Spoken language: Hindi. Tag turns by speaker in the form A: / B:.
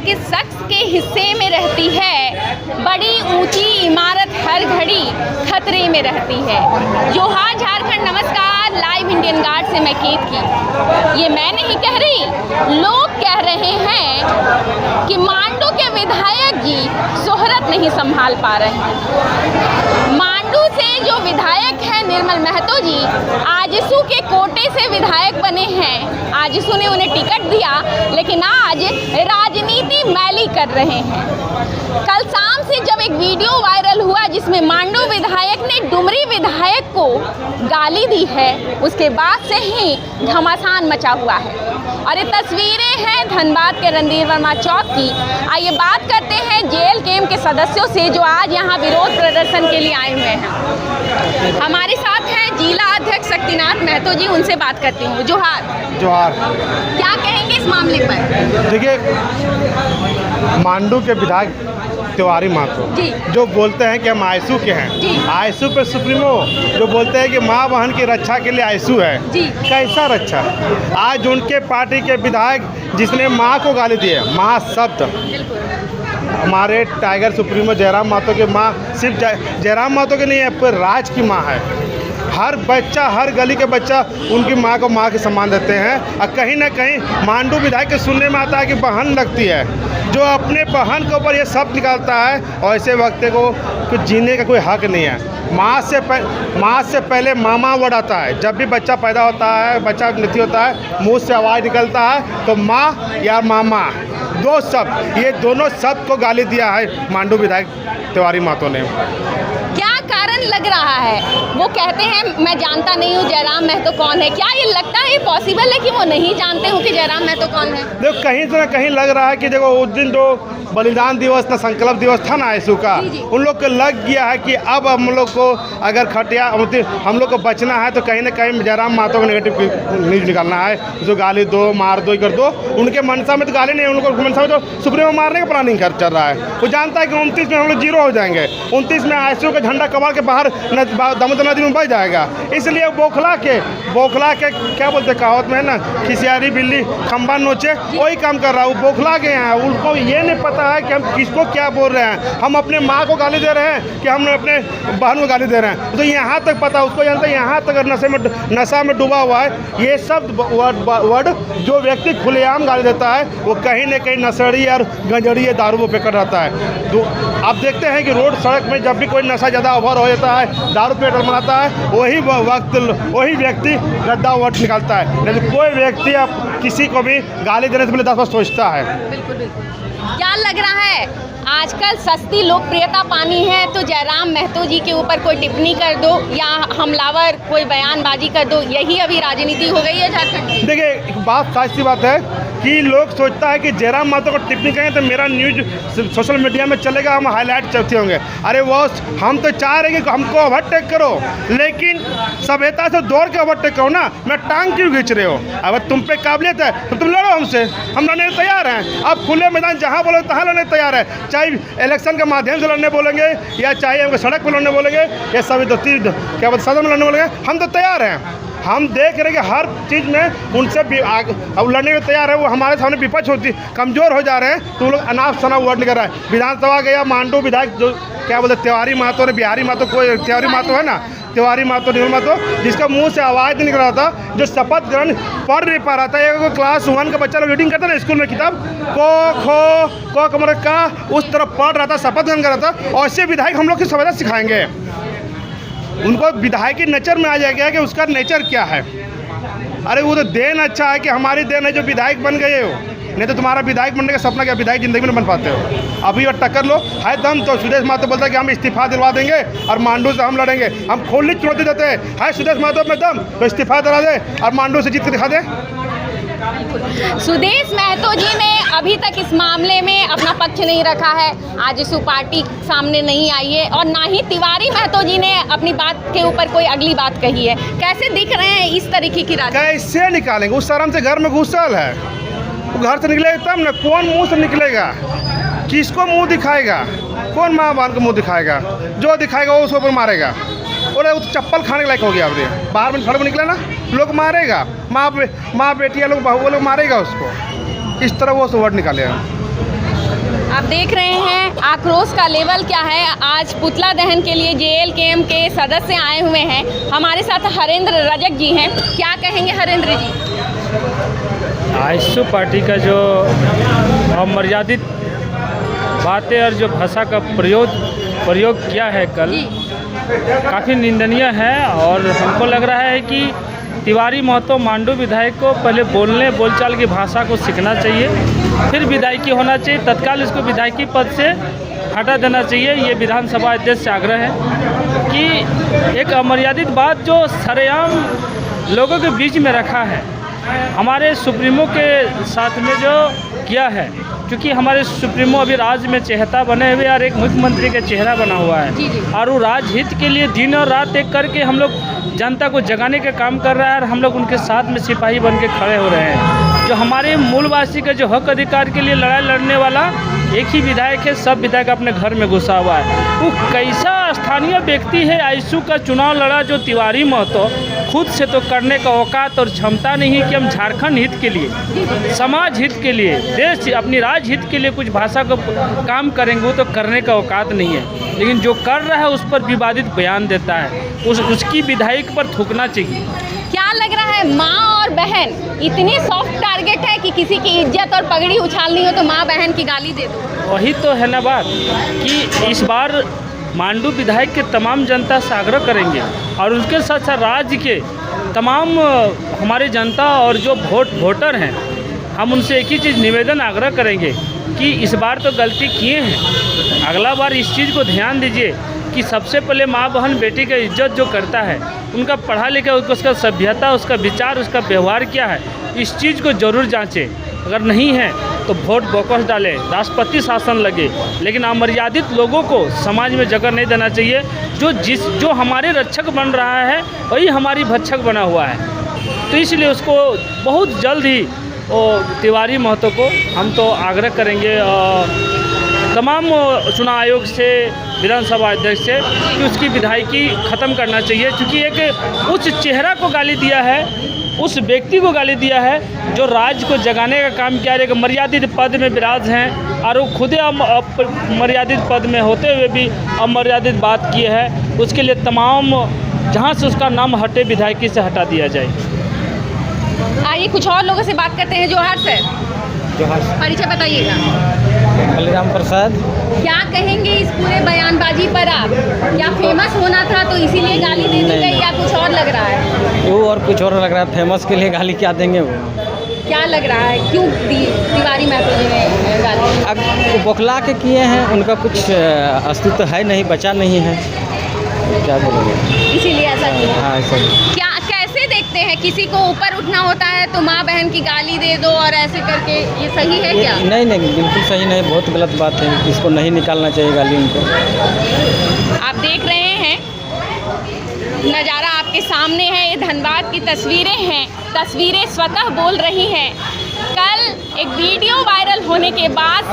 A: एक शख्स के हिस्से में रहती है, बड़ी ऊंची इमारत हर घड़ी खतरे में रहती है। जोहार झारखंड, नमस्कार। लाइव इंडियन गार्ड से मैं केतकी। ये मैं नहीं कह रही, लोग कह रहे हैं कि मांडू के विधायक जी शोहरत नहीं संभाल पा रहे हैं। मांडू से जो विधायक है निर्मल महतो जी, आजसू के कोटे से विधायक बने हैं। आजसू ने उन्हें टिकट दिया, लेकिन आज राजनीति मैली कर रहे हैं। कल शाम से जब एक वीडियो वायरल हुआ जिसमें मांडू विधायक ने डुमरी विधायक को गाली दी है, उसके बाद से ही घमासान मचा हुआ है। और ये तस्वीरें हैं धनबाद के रणधीर वर्मा चौक की। आइए बात करते हैं जेल कैम के सदस्यों से जो आज यहाँ विरोध प्रदर्शन के लिए आए हुए हैं। हमारे साथ हैं जिला अध्यक्ष शक्तिनाथ महतो जी, उनसे बात करती हूँ। जोहार।
B: जोहार।
A: क्या कहेंगे इस मामले पर?
B: देखिए, मांडू के विधायक तिवारी महतो जो बोलते हैं कि हम आयसू के हैं, आयसू पे सुप्रीमो जो बोलते हैं कि माँ बहन की रक्षा के लिए आयसू है, कैसा रक्षा? आज उनके पार्टी के विधायक जिसने माँ को गाली दी है, माँ शब्द, हमारे टाइगर सुप्रीमो जयराम महतो की माँ सिर्फ जयराम महतो की नहीं है, पूरे राज की माँ है। हर बच्चा, हर गली के बच्चा उनकी माँ को माँ के सम्मान देते हैं। और कहीं ना कहीं मांडू विधायक के सुनने में आता है कि बहन लगती है, जो अपने बहन के ऊपर ये शब्द निकालता है, और ऐसे वक्त को कुछ जीने का कोई हक नहीं है। माँ से पहले मामा वर्ड आता है। जब भी बच्चा पैदा होता है, बच्चा मृत्यु होता है, मुंह से आवाज़ निकलता है तो माँ या मामा, दो शब्द, ये दोनों शब्द को गाली दिया है मांडू विधायक तिवारी महतो ने।
A: क्या कारण लग रहा है? वो कहते हैं मैं जानता नहीं हूँ जयराम महतो कौन है। क्या ये लगता है, ये पॉसिबल है कि वो नहीं जानते हो कि जयराम महतो कौन है?
B: देखो, कहीं तो कहीं लग रहा है कि देखो उस दिन जो बलिदान दिवस ना संकल्प दिवस था ना आयसू का, उन लोग को लग गया है कि अब हम लोग को अगर खटिया हम लोग को बचना है तो कहीं ना कहीं जयराम महतो को नेगेटिव न्यूज निकालना है, जो गाली दो, मार दो, कर दो। उनके मनसा में तो गाली नहीं है, उनको मनसा में तो सुप्रीमो मारने का प्लानिंग चल रहा है। वो जानता है कि 29 में हम लोग जीरो हो जाएंगे, 29 में आयसू का झंडा कबाड़ के बाहर दामोदर नदी में बह जाएगा। इसलिए बौखला के क्या बोलते कहावत में है ना, खिसियारी बिल्ली खंबा नोचे, वही काम कर रहा है। वो बौखला गए हैं, उनको ये नहीं पता है कि हम किसको क्या बोल रहे हैं। हम अपने माँ को गाली दे रहे हैं कि हम अपने बहन को गाली दे रहे हैं, तो यहाँ तक पता उसको जानता है। यहाँ तक नशा में डूबा हुआ है। ये सब वर्ड जो व्यक्ति खुलेआम गाली देता है, वो कहीं न कहीं नशेड़ी और गंजड़ी दारू पे कर रहता है। तो आप देखते हैं कि रोड सड़क में जब भी कोई नशा ज़्यादा ओवर हो जाता है, दारू पेट मनाता है, वही व्यक्ति गद्दा वर्ड निकालता है। लेकिन कोई व्यक्ति आप किसी को भी गाली देने से पहले 10 बार सोचता है।
A: बिल्कुल बिल्कुल। क्या लग रहा है, आजकल सस्ती लोकप्रियता पानी है तो जयराम महतो जी के ऊपर कोई टिप्पणी कर दो या हमलावर कोई बयानबाजी कर दो, यही अभी राजनीति हो गई है झारखंड?
B: देखिए, एक बात सच सी बात है कि लोग सोचता है कि जयराम महतो को टिप्पणी करें तो मेरा न्यूज सोशल मीडिया में चलेगा, हम हाईलाइट चलते होंगे। अरे वो हम तो चाह रहे हैं कि हमको ओवरटेक करो, लेकिन सभ्यता से दौड़ के ओवरटेक करो ना। मैं टांग क्यों खींच रहे हो? अगर तुम पे काबिलियत है तो तुम लड़ो हमसे, हम लड़ने तैयार हैं। आप खुले मैदान जहाँ बोलो तहाँ लड़ने तैयार है, चाहे इलेक्शन के माध्यम से लड़ने बोलेंगे या चाहे हमको सड़क पर लड़ने बोलेंगे या सभी क्या बोलते सदन में लड़ने बोलेंगे, हम तो तैयार हैं। हम देख रहे हैं कि हर चीज़ में उनसे अब लड़ने को तैयार है। वो हमारे सामने विपक्ष होती कमज़ोर हो जा रहे हैं, तो वो लोग अनाप शनाप वर्ड निकल रहा है। विधानसभा गया मांडू विधायक जो क्या बोलते तिवारी महतो ने, बिहारी महतो कोई तिवारी महतो है ना, तिवारी महतो निर्मल महतो, जिसका मुंह से आवाज़ नहीं निकल रहा था, जो शपथ ग्रहण पढ़ नहीं पा रहा था। एक क्लास 1 का बच्चा लोग रीडिंग करता ना स्कूल में, किताब को कमर का उस तरफ पढ़ रहा था, शपथ ग्रहण कर रहा था। और ऐसे विधायक हम लोग की सभ्यता सिखाएंगे। उनको विधायक की नेचर में आ जाएगा कि उसका नेचर क्या है। अरे वो तो देन अच्छा है कि हमारी देन है जो विधायक बन गए हो, नहीं तो तुम्हारा विधायक बनने का सपना क्या, विधायक जिंदगी में नहीं बन पाते हो। अभी और टक्कर लो है दम तो सुदेश महतो बोलता है कि हम इस्तीफा दिलवा देंगे और मांडू से हम लड़ेंगे। हम खुली चुनौती देते हैं, है सुदेश महतो में दम तो इस्तीफा दिला दे और मांडू से जीत के दिखा दे।
A: सुदेश महतो जी ने अभी तक इस मामले में अपना पक्ष नहीं रखा है, आजसू पार्टी सामने नहीं आई है, और ना ही तिवारी महतो जी ने अपनी बात के ऊपर कोई अगली बात कही है। कैसे दिख रहे हैं इस तरीके की राजनीति?
B: कैसे निकालेंगे? उस शर्म से घर में घुसल है, वो घर से निकलेगा तब ना। कौन मुंह से निकलेगा? किसको मुंह दिखाएगा? कौन माँ बहन को मुंह दिखाएगा? जो दिखाएगा वो उसको ऊपर मारेगा। बोले वो चप्पल खाने के लायक हो गया। अब बाहर में सड़क में निकले ना, लोग मारेगा, माँ बेटियाँ लोग बहू लोग मारेगा उसको। इस तरह वो वर्ड निकालेगा।
A: आप देख रहे हैं आक्रोश का लेवल क्या है। आज पुतला दहन के लिए JLKM के सदस्य आए हुए हैं। हमारे साथ हरेंद्र रजक जी हैं। क्या कहेंगे हरेंद्र जी?
C: आईएसयू पार्टी का जो अमर्यादित बातें और जो भाषा का प्रयोग किया है कल, काफ़ी निंदनीय है। और हमको लग रहा है कि तिवारी महतो मांडू विधायक को पहले बोलचाल की भाषा को सीखना चाहिए, फिर विधायकी होना चाहिए। तत्काल इसको विधायकी पद से हटा देना चाहिए। ये विधानसभा अध्यक्ष से आग्रह है कि एक अमर्यादित बात जो सरेआम लोगों के बीच में रखा है, हमारे सुप्रीमो के साथ में जो किया है, क्योंकि हमारे सुप्रीमो अभी राज्य में चेहता बने हुए और एक मुख्यमंत्री का चेहरा बना हुआ है और वो राजहित के लिए दिन और रात एक करके हम लोग जनता को जगाने का काम कर रहा है और हम लोग उनके साथ में सिपाही बन के खड़े हो रहे हैं। जो हमारे मूलवासी का जो हक अधिकार के लिए लड़ाई लड़ने वाला एक ही विधायक है, सब विधायक अपने घर में घुसा हुआ है। वो कैसा स्थानीय व्यक्ति है? आईएसयू का चुनाव लड़ा जो तिवारी महतो, खुद से तो करने का औकात और क्षमता नहीं है कि हम झारखंड हित के लिए, समाज हित के लिए, देश अपनी राज्य हित के लिए कुछ भाषा का काम करेंगे, वो तो करने का औकात नहीं है। लेकिन जो कर रहा है उस पर विवादित बयान देता है, उसकी विधायक पर थूकना चाहिए।
A: क्या लग रहा है, माँ और बहन इतनी सॉफ्ट टारगेट है कि किसी की इज्जत और पगड़ी उछालनी हो तो माँ बहन की गाली दे दो?
C: वही तो है ना बात कि इस बार मांडू विधायक के तमाम जनता से आग्रह करेंगे और उसके साथ साथ राज्य के तमाम हमारे जनता और जो वोटर हैं, हम उनसे एक ही चीज़ निवेदन आग्रह करेंगे कि इस बार तो गलती किए हैं, अगला बार इस चीज़ को ध्यान दीजिए कि सबसे पहले माँ बहन बेटी का इज्जत जो करता है, उनका पढ़ा लिखा, उसका सभ्यता, उसका विचार, उसका व्यवहार क्या है, इस चीज़ को ज़रूर जांचें। अगर नहीं है तो वोट बोकस डालें, राष्ट्रपति शासन लगे, लेकिन अमर्यादित लोगों को समाज में जगह नहीं देना चाहिए। जो हमारे रक्षक बन रहा है वही हमारी भक्षक बना हुआ है। तो इसलिए उसको बहुत जल्द ही तिवारी महतो को हम तो आग्रह करेंगे तमाम चुनाव आयोग से, विधानसभा अध्यक्ष से, कि उसकी विधायकी ख़त्म करना चाहिए। क्योंकि एक उस चेहरा को गाली दिया है, उस व्यक्ति को गाली दिया है जो राज्य को जगाने का काम किया, एक मर्यादित पद में विराज हैं और वो खुद मर्यादित पद में होते हुए भी अमर्यादित बात की है। उसके लिए तमाम जहाँ से उसका नाम हटे, विधायकी से हटा दिया जाए।
A: आइए कुछ और लोगों से बात करते हैं। जोहार सर, परिचय बताइएगा।
D: बलिराम प्रसाद।
A: क्या कहेंगे इस पूरे बयानबाजी पर आप? क्या फेमस होना था तो इसीलिए गाली दे दी गई या कुछ और लग रहा है?
D: वो और कुछ और लग रहा है, फेमस के लिए गाली क्या देंगे वो?
A: क्या लग रहा है, क्यों तिवारी महतो जी ने गाली?
D: अब वो बौखला के किए हैं, उनका कुछ अस्तित्व है नहीं, बचा नहीं है, क्या बोलोगे,
A: इसीलिए ऐसा किया।
D: हाँ ऐसा ही।
A: क्या कैसे देखते हैं, किसी को ऊपर उठना होता है तो माँ बहन की गाली दे दो और ऐसे करके, ये सही है क्या?
D: नहीं, बिल्कुल सही नहीं, बहुत गलत बात है, इसको नहीं निकालना चाहिए गाली उनको।
A: आप देख रहे हैं नज़ारा आपके सामने है, ये धनबाद की तस्वीरें हैं, तस्वीरें स्वतः बोल रही हैं। कल एक वीडियो वायरल होने के बाद